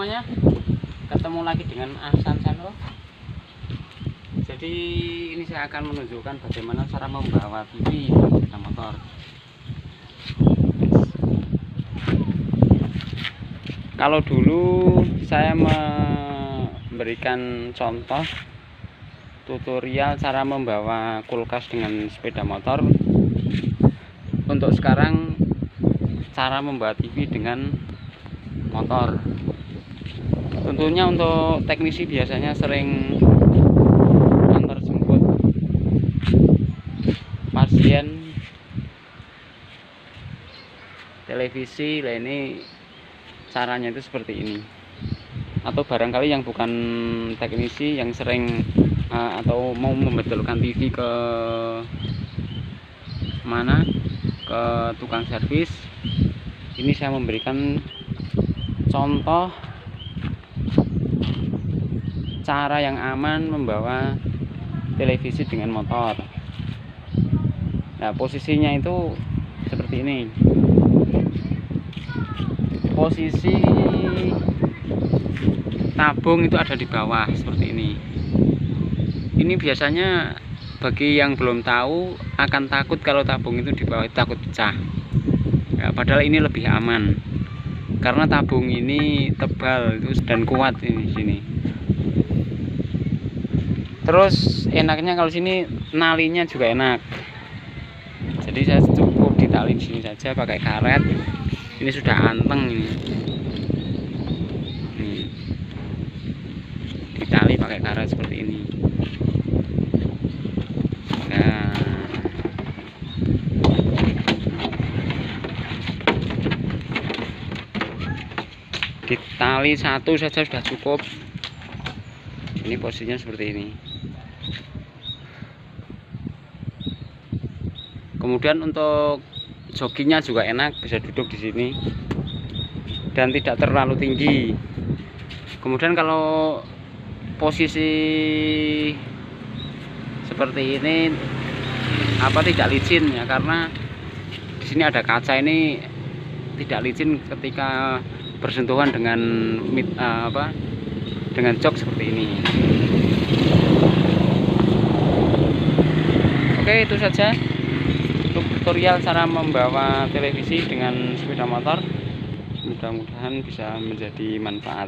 semuanya, ketemu lagi dengan Ahsan Channel. Jadi ini saya akan menunjukkan bagaimana cara membawa TV dalam sepeda motor. Kalau dulu saya memberikan contoh tutorial cara membawa kulkas dengan sepeda motor. Untuk sekarang cara membawa TV dengan motor. Tentunya untuk teknisi biasanya sering antar jemput pasien, televisi. Nah, ini caranya itu seperti ini. Atau barangkali yang bukan teknisi yang sering atau mau membetulkan TV ke mana, ke tukang servis, ini saya memberikan contoh cara yang aman membawa televisi dengan motor. Nah, posisinya itu seperti ini. Posisi tabung itu ada di bawah seperti ini. Ini biasanya bagi yang belum tahu akan takut kalau tabung itu di bawah, takut pecah. Ya, padahal ini lebih aman karena tabung ini tebal dan kuat ini sini. Terus enaknya kalau sini nalinya juga enak. Jadi saya cukup ditali di sini saja pakai karet. Ini sudah anteng ini. Nih. Ditali pakai karet seperti ini. Nah. Ditali satu saja sudah cukup. Ini posisinya seperti ini. Kemudian untuk joginya juga enak, bisa duduk di sini dan tidak terlalu tinggi. Kemudian kalau posisi seperti ini tidak licin ya, karena di sini ada kaca, ini tidak licin ketika bersentuhan dengan dengan jok seperti ini. Oke, itu saja untuk tutorial cara membawa televisi dengan sepeda motor. Mudah-mudahan bisa menjadi manfaat.